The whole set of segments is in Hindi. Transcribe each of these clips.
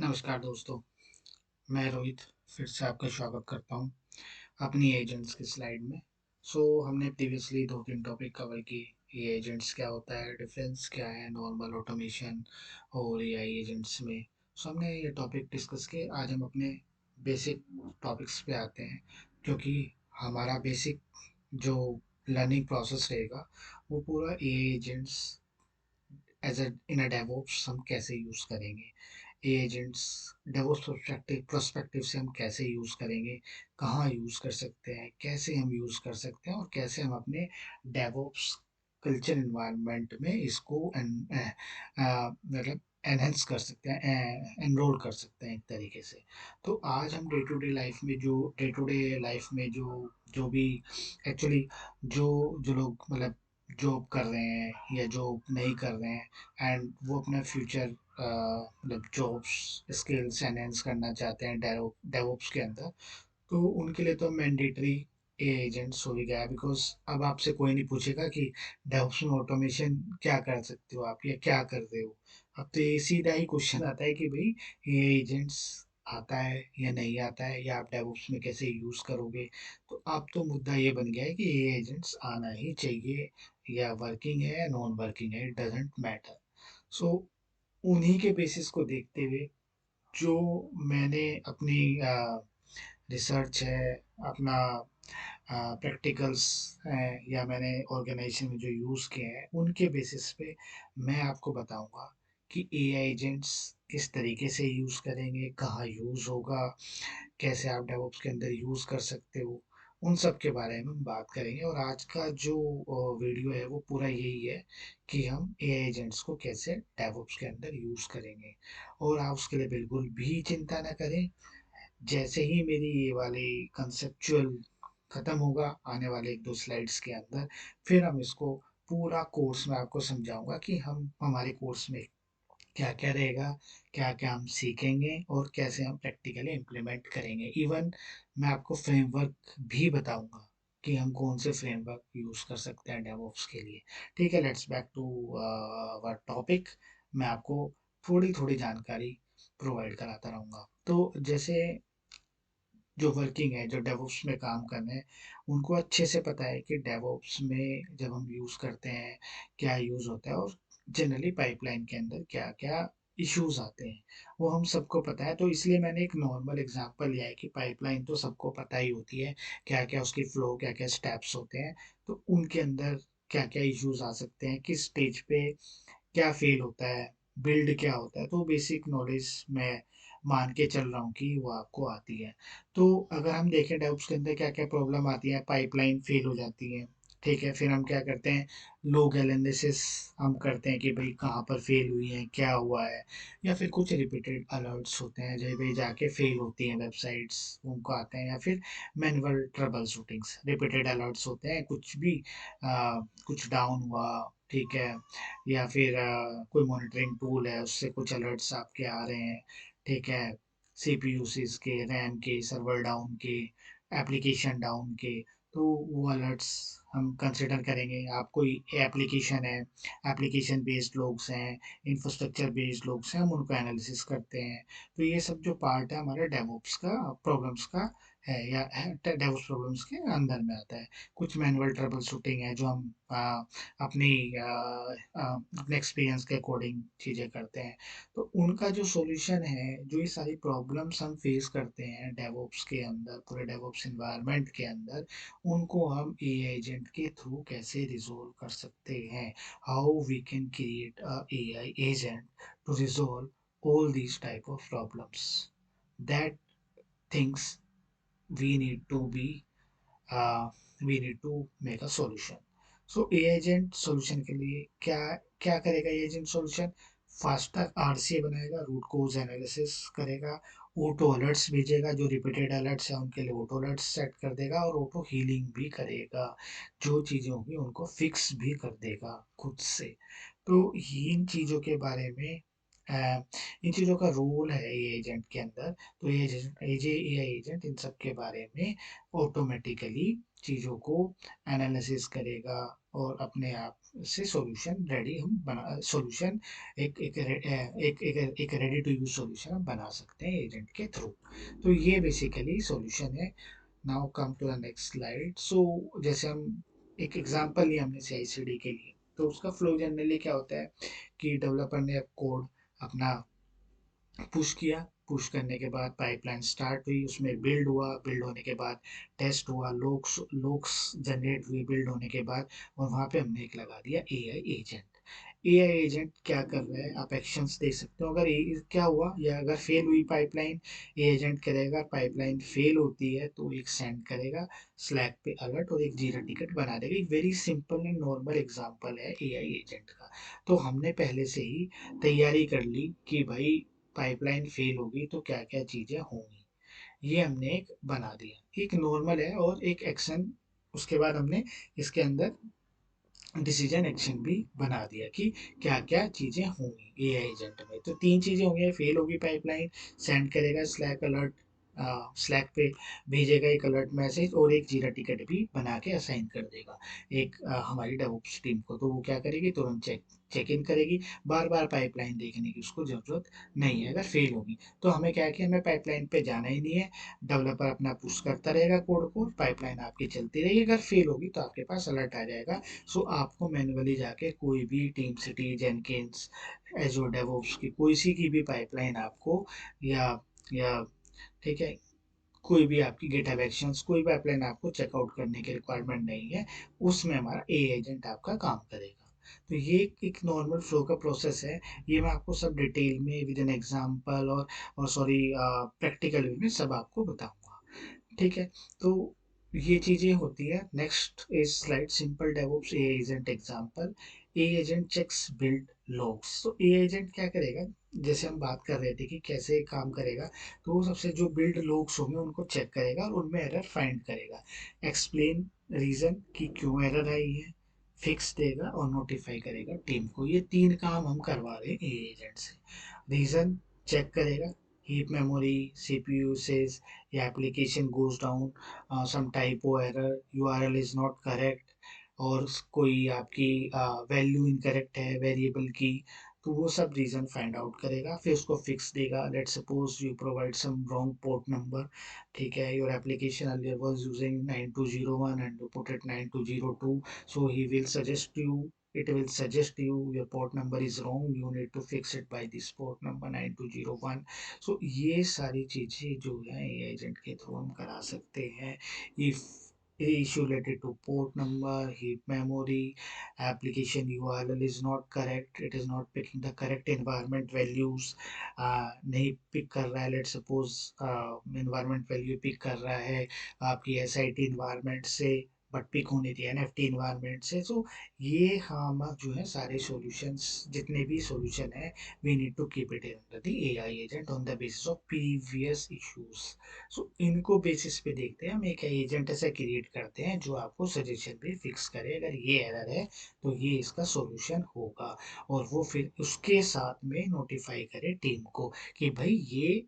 नमस्कार दोस्तों, मैं रोहित फिर से आपका स्वागत करता हूँ अपनी एजेंट्स की स्लाइड में। हमने प्रीवियसली 2-3 टॉपिक कवर किए। ये एजेंट्स क्या होता है, डिफरेंस क्या है नॉर्मल ऑटोमेशन और एआई एजेंट्स में। हमने ये टॉपिक डिस्कस किए। आज हम अपने बेसिक टॉपिक्स पे आते हैं, क्योंकि हमारा बेसिक जो लर्निंग प्रोसेस रहेगा वो पूरा AI agents as in a DevOps हम कैसे यूज़ करेंगे, एजेंट्स डेवोप्स प्रोस्पेक्टिव से हम कैसे यूज़ करेंगे, कहाँ यूज़ कर सकते हैं, कैसे हम यूज़ कर सकते हैं और कैसे हम अपने डेवोप्स कल्चर इन्वायरमेंट में इसको मतलब एनहेंस कर सकते हैं, एनरोल कर सकते हैं एक तरीके से। तो आज हम डे टू डे लाइफ में जो भी एक्चुअली जो जो लोग मतलब जॉब कर रहे हैं या जॉब नहीं कर रहे हैं एंड वो अपना फ्यूचर मतलब जॉब्स स्किल्स एनहेंस करना चाहते हैं डेवोप्स के अंदर, तो उनके लिए तो मैंडेटरी एजेंट्स हो ही गया। बिकॉज अब आपसे कोई नहीं पूछेगा कि डेवोप्स में ऑटोमेशन क्या कर सकते हो आप या क्या कर रहे हो। अब तो ये सीधा ही क्वेश्चन आता है कि भाई ये एजेंट्स आता है या नहीं आता है, या आप डेवोप्स में कैसे यूज़ करोगे। तो अब तो मुद्दा ये बन गया है कि ये एजेंट्स आना ही चाहिए, या वर्किंग है या नॉन वर्किंग है, इट डजेंट मैटर। सो उन्हीं के बेसिस को देखते हुए जो मैंने अपनी रिसर्च है, अपना प्रैक्टिकल्स हैं, या मैंने ऑर्गेनाइजेशन में जो यूज़ किए हैं उनके बेसिस पे मैं आपको बताऊंगा कि एआई एजेंट्स किस तरीके से यूज़ करेंगे, कहाँ यूज़ होगा, कैसे आप डेवऑप्स के अंदर यूज़ कर सकते हो। उन सब के बारे में हम बात करेंगे। और आज का जो वीडियो है वो पूरा यही है कि हम एआई एजेंट्स को कैसे डेवऑप्स के अंदर यूज़ करेंगे। और आप उसके लिए बिल्कुल भी चिंता ना करें। जैसे ही मेरी ये वाली कंसेप्चुअल खत्म होगा आने वाले 1-2 स्लाइड्स के अंदर, फिर हम इसको पूरा कोर्स में आपको समझाऊंगा कि हम हमारे कोर्स में क्या क्या रहेगा, क्या क्या हम सीखेंगे और कैसे हम प्रैक्टिकली इम्प्लीमेंट करेंगे। इवन मैं आपको फ्रेमवर्क भी बताऊंगा कि हम कौन से फ्रेमवर्क यूज़ कर सकते हैं डेवऑप्स के लिए। ठीक है, let's back to our topic. मैं आपको थोड़ी थोड़ी जानकारी प्रोवाइड कराता रहूँगा। तो जैसे जो वर्किंग है, जो डेवऑप्स में काम कर रहे हैं, उनको अच्छे से पता है कि डेवऑप्स में जब हम यूज़ करते हैं क्या यूज़ होता है, और जनरली पाइपलाइन के अंदर क्या क्या इश्यूज आते हैं वो हम सबको पता है। तो इसलिए मैंने एक नॉर्मल एग्जांपल लिया है कि पाइपलाइन तो सबको पता ही होती है, क्या क्या उसकी फ्लो, क्या क्या स्टेप्स होते हैं। तो उनके अंदर क्या क्या इश्यूज आ सकते हैं, किस स्टेज पे क्या फेल होता है, बिल्ड क्या होता है, तो बेसिक नॉलेज मैं मान के चल रहा हूँ कि वो आपको आती है। तो अगर हम देखें डेव्स के अंदर क्या क्या प्रॉब्लम आती है, पाइपलाइन फेल हो जाती है। ठीक है, फिर हम क्या करते हैं, लोग एनालिसिस हम करते हैं कि भाई कहाँ पर फेल हुई है, क्या हुआ है। या फिर कुछ रिपीटेड अलर्ट्स होते हैं जब भाई जाके फेल होती हैं वेबसाइट्स, उनको आते हैं। या फिर manual trouble shootings, repeated alerts होते हैं, कुछ भी कुछ डाउन हुआ, ठीक है, या फिर कोई मॉनिटरिंग टूल है उससे कुछ अलर्ट्स आपके आ रहे हैं। ठीक है, सीपीयूसीज के, रैम के, सर्वर डाउन के, एप्लीकेशन डाउन के, तो वो अलर्ट्स हम कंसिडर करेंगे। आप कोई एप्लीकेशन है, एप्लीकेशन बेस्ड लोग्स हैं, इंफ्रास्ट्रक्चर बेस्ड लोग्स हैं, हम उनको एनालिसिस करते हैं। तो ये सब जो पार्ट है हमारे डेवऑप्स का प्रॉब्लम्स का है, या डेवऑप्स प्रॉब्लम्स के अंदर में आता है। कुछ मैनुअल ट्रबल शूटिंग है जो हम अपनी अपने एक्सपीरियंस के अकॉर्डिंग चीज़ें करते हैं। तो उनका जो सॉल्यूशन है, जो ये सारी प्रॉब्लम्स हम फेस करते हैं डेवऑप्स के अंदर, पूरे डेवऑप्स इन्वायरमेंट के अंदर, उनको हम ए एजेंट के थ्रू कैसे रिजोल्व कर सकते हैं। How we can create a AI agent to resolve all these type of problems, that things we need to be we need to make a solution. So AI agent solution के लिए क्या क्या करेगा, AI agent solution faster RCA बनाएगा, रूट कोज एनालिसिस करेगा, ऑटो अलर्ट्स भेजेगा, जो रिपीटेड अलर्ट्स है उनके लिए ऑटो अलर्ट्स सेट कर देगा, और ऑटो हीलिंग भी करेगा, जो चीज़ें होंगी उनको फिक्स भी कर देगा खुद से। तो इन चीज़ों के बारे में इन चीज़ों का रोल है ये एजेंट के अंदर। तो ये एआई एजेंट इन सब के बारे में ऑटोमेटिकली चीज़ों को एनालिसिस करेगा और अपने आप से सॉल्यूशन रेडी हम बना सॉल्यूशन एक रेडी टू यूज सॉल्यूशन हम बना सकते हैं एजेंट के थ्रू। तो ये बेसिकली सॉल्यूशन है। Now come to the next slide. So जैसे हम एक एग्जांपल लिया हमने सीआईसीडी के लिए, तो उसका फ्लो जनरली क्या होता है कि डेवलपर ने कोड अपना पुश किया, पुश करने के बाद पाइपलाइन स्टार्ट हुई, उसमें बिल्ड हुआ, बिल्ड होने के बाद टेस्ट हुआ, लोग्स लोग्स जनरेट हुए बिल्ड होने के बाद, और वहाँ पे हमने एक लगा दिया एआई एजेंट। एआई एजेंट क्या कर रहा है आप एक्शंस देख सकते हो। अगर क्या हुआ या अगर फेल हुई पाइपलाइन, ये एजेंट करेगा, पाइपलाइन फेल होती है तो एक सेंड करेगा स्लैक पे अलर्ट और एक जीरा टिकट बना देगा। एक very simple and normal example है एआई एजेंट का। तो हमने पहले से ही तैयारी कर ली कि भाई पाइपलाइन फेल होगी तो क्या क्या चीज़ें होंगी, ये हमने एक बना दिया। एक नॉर्मल है और एक एक्शन, उसके बाद हमने इसके अंदर डिसीजन एक्शन भी बना दिया कि क्या क्या चीज़ें होंगी ए एजेंट में। तो तीन चीज़ें होंगी, फेल होगी पाइपलाइन, सेंड करेगा स्लैक अलर्ट, स्लैक पे भेजेगा एक अलर्ट मैसेज, और एक जीरा टिकट भी बना के असाइन कर देगा एक हमारी डेवऑप्स टीम को। तो वो क्या करेगी, तुरंत चेक इन करेगी। बार बार पाइपलाइन देखने की उसको ज़रूरत नहीं है अगर फेल होगी। तो हमें क्या है कि हमें पाइपलाइन पे जाना ही नहीं है, डेवलपर अपना पुश करता रहेगा कोड को, पाइपलाइन आपकी चलती रहेगी। अगर फेल होगी तो आपके पास अलर्ट आ जाएगा। सो आपको मैन्युअली जाके कोई भी टीम सिटी, जेनकिंस, एजोर डेवऑप्स की कोई सी की भी पाइपलाइन आपको, या ठीक है, कोई भी आपकी गिटहब एक्शंस, कोई पाइपलाइन आपको चेकआउट करने की रिक्वायरमेंट नहीं है। उसमें हमारा ए एजेंट आपका काम करेगा। तो ये एक नॉर्मल फ्लो का प्रोसेस है। ये मैं आपको सब डिटेल में विद एन एग्जांपल और सॉरी प्रैक्टिकल वे में सब आपको बताऊंगा। ठीक है। तो ये चीजें होती है। Next is slide simple DevOps AI agent example. AI agent checks build logs. तो ए एजेंट क्या करेगा, जैसे हम बात कर रहे थे कि कैसे काम करेगा, तो वो सबसे जो बिल्ड लॉग्स होंगे उनको चेक करेगा और उनमें एरर फाइंड करेगा, एक्सप्लेन रीजन कि क्यों एरर आई है, फिक्स देगा और नोटिफाई करेगा टीम को। ये तीन काम हम करवा रहे हैं ए एजेंट से। रीजन चेक करेगा, हीप मेमोरी, सीपीयू यूसेज, या application goes down, some typo error, URL is not correct, और कोई आपकी वैल्यू इनकरेक्ट है वेरिएबल की, तो वो सब रीजन फाइंड आउट करेगा, फिर उसको फिक्स देगा। Let suppose you provide some wrong port number, ठीक है, your application earlier was using 9201 and you put it 9202, so he will suggest you, it will suggest you your port number is wrong, you need to fix it by this port number 9201। सो ये सारी चीज़ें जो है एजेंट के थ्रू हम करा सकते हैं। If issue related to port number, heap memory, application URL is not correct, it is not picking the correct environment values, नहीं पिक कर रहा है, let suppose environment value pick कर रहा है आपकी SIT environment से, बट पिक होनी थी NFT environment से। सो ये हम जो है सारे सॉल्यूशंस, जितने भी सॉल्यूशन है, we need to keep it under the AI agent on the basis of previous issues। सो इनको बेसिस पे देखते हैं हम एक एजेंट ऐसा क्रिएट करते हैं जो आपको सजेशन भी फिक्स करे, अगर ये एरर है तो ये इसका सॉल्यूशन होगा, और वो फिर उसके साथ में नोटिफाई करे टीम को कि भाई ये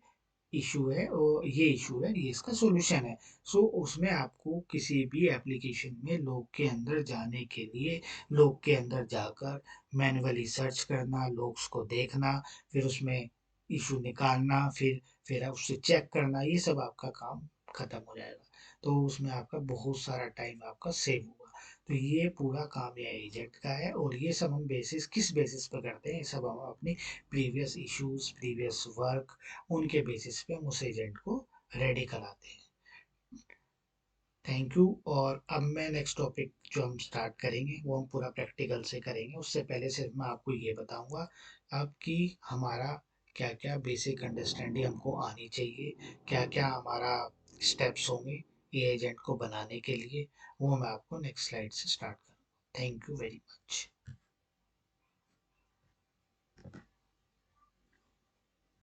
इशू है और ये इशू है, ये इसका सॉल्यूशन है। सो उसमें आपको किसी भी एप्लीकेशन में लोग के अंदर जाने के लिए, लोग के अंदर जाकर मैन्युअली सर्च करना, लोग्स को देखना, फिर उसमें इशू निकालना, फिर उससे चेक करना, ये सब आपका काम खत्म हो जाएगा। तो उसमें आपका बहुत सारा टाइम आपका सेव होगा। तो ये पूरा काम ये एजेंट का है, और ये सब हम बेसिस किस बेसिस पर करते हैं, ये सब हम अपनी प्रीवियस इश्यूज, प्रीवियस वर्क, उनके बेसिस पे हम उस एजेंट को रेडी कराते हैं। Thank you. और अब मैं नेक्स्ट टॉपिक जो हम स्टार्ट करेंगे वो हम पूरा प्रैक्टिकल से करेंगे। उससे पहले सिर्फ मैं आपको ये बताऊंगा आपकी हमारा क्या क्या बेसिक अंडरस्टैंडिंग हमको आनी चाहिए, क्या क्या हमारा स्टेप्स होंगे ये एजेंट को बनाने के लिए, वो मैं आपको नेक्स्ट स्लाइड से स्टार्ट करूँगा। Thank you very much.